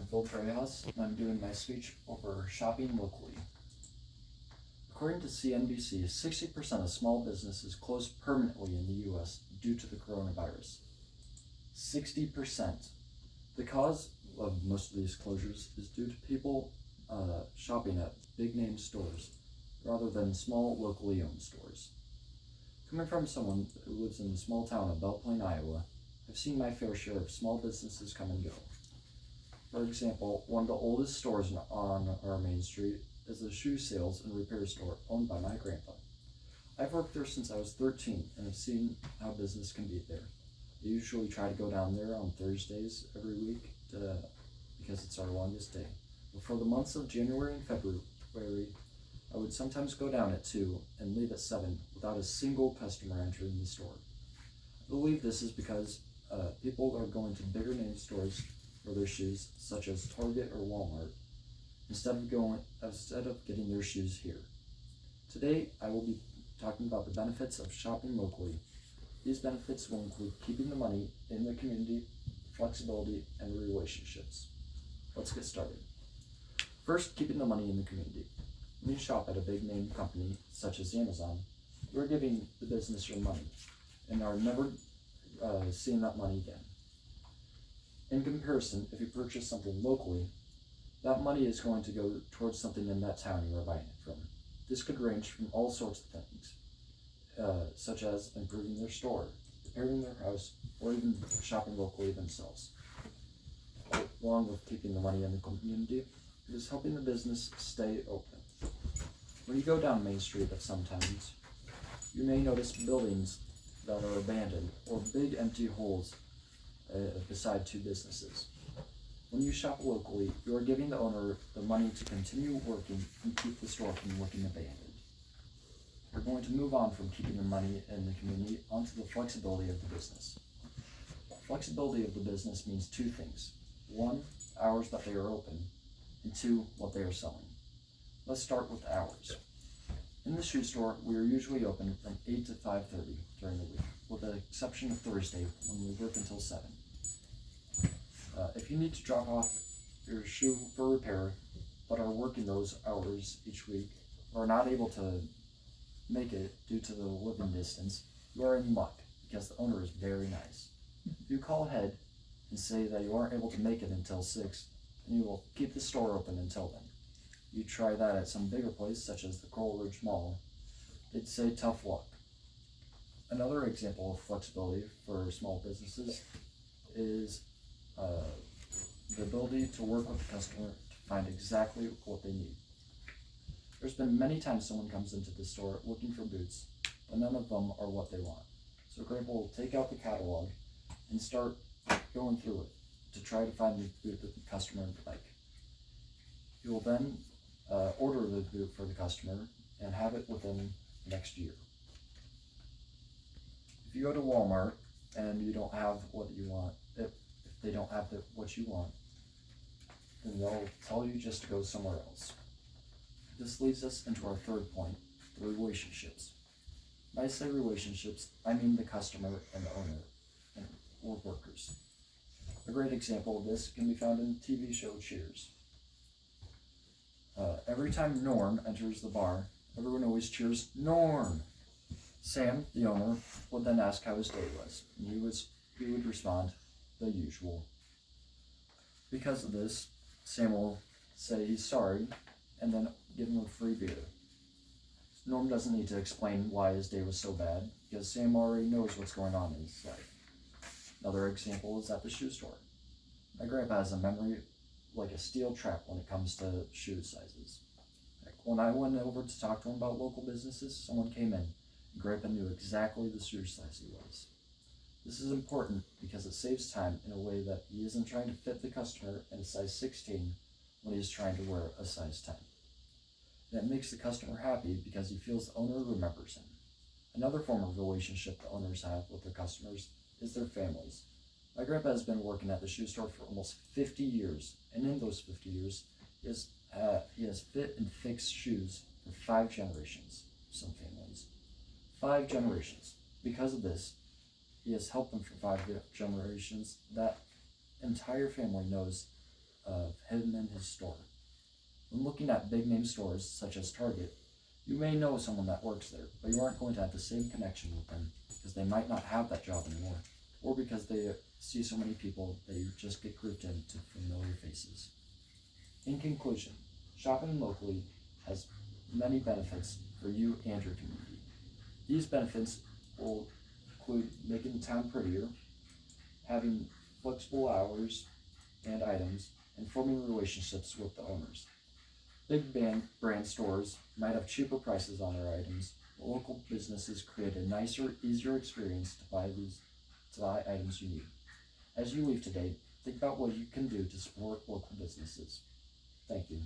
Phillip Drahos, and I'm doing my speech over shopping locally. According to CNBC, 60% of small businesses closed permanently in the U.S. due to the coronavirus. 60%. The cause of most of these closures is due to people shopping at big name stores rather than small locally owned stores. Coming from someone who lives in the small town of Belle Plaine, Iowa, I've seen my fair share of small businesses come and go. For example, one of the oldest stores on our main street is a shoe sales and repair store owned by my grandpa. I've worked there since I was 13 and have seen how business can be there. I usually try to go down there on Thursdays every week because it's our longest day. But for the months of January and February, I would sometimes go down at 2 and leave at 7 without a single customer entering the store. I believe this is because people are going to bigger name stores for their shoes, such as Target or Walmart, instead of getting their shoes here. Today, I will be talking about the benefits of shopping locally. These benefits will include keeping the money in the community, flexibility, and relationships. Let's get started. First, keeping the money in the community. When you shop at a big name company, such as Amazon, you are giving the business your money and are never seeing that money again. In comparison, if you purchase something locally, that money is going to go towards something in that town you are buying it from. This could range from all sorts of things, such as improving their store, repairing their house, or even shopping locally themselves. Along with keeping the money in the community, it is helping the business stay open. When you go down Main Street of some towns, you may notice buildings that are abandoned or big empty holes beside two businesses. When you shop locally, you are giving the owner the money to continue working and keep the store from looking abandoned. We're going to move on from keeping the money in the community onto the flexibility of the business. Flexibility of the business means two things. One, hours that they are open, and two, what they are selling. Let's start with hours. In the shoe store, we are usually open from 8 to 5:30 during the week, with the exception of Thursday when we work until 7. If you need to drop off your shoe for repair, but are working those hours each week, or are not able to make it due to the living distance, you are in luck because the owner is very nice. If you call ahead and say that you aren't able to make it until 6, then you will keep the store open until then. You try that at some bigger place, such as the Coral Ridge Mall, they'd say tough luck. Another example of flexibility for small businesses is the ability to work with the customer to find exactly what they need. There's been many times someone comes into the store looking for boots, but none of them are what they want. So Grandpa will take out the catalog and start going through it to try to find the boot that the customer would like. He will then order the boot for the customer and have it within the next year. If you go to Walmart and you don't have what you want, if they don't have what you want, then they'll tell you just to go somewhere else. This leads us into our third point, the relationships. When I say relationships, I mean the customer and the owner or workers. A great example of this can be found in the TV show Cheers. Every time Norm enters the bar, everyone always cheers, "Norm!" Sam, the owner, would then ask how his day was, and he would respond, "The usual." Because of this, Sam will say he's sorry, and then give him a free beer. Norm doesn't need to explain why his day was so bad, because Sam already knows what's going on in his life. Another example is at the shoe store. My grandpa has a memory like a steel trap when it comes to shoe sizes. Like when I went over to talk to him about local businesses, someone came in, and Grandpa knew exactly the shoe size he was. This is important because it saves time in a way that he isn't trying to fit the customer in a size 16 when he's trying to wear a size 10. And it makes the customer happy because he feels the owner remembers him. Another form of relationship the owners have with their customers is their families. My grandpa has been working at the shoe store for almost 50 years, and in those 50 years, he has fit and fixed shoes for 5 generations, some families. 5 generations. Because of this, he has helped them for 5 generations. That entire family knows of him in his store. When looking at big name stores such as Target, you may know someone that works there, but you aren't going to have the same connection with them because they might not have that job anymore, or because they see so many people that you just get grouped into familiar faces. In conclusion, shopping locally has many benefits for you and your community. These benefits will include making the town prettier, having flexible hours and items, and forming relationships with the owners. Brand stores might have cheaper prices on their items, but local businesses create a nicer, easier experience to buy items you need. As you leave today, think about what you can do to support local businesses. Thank you.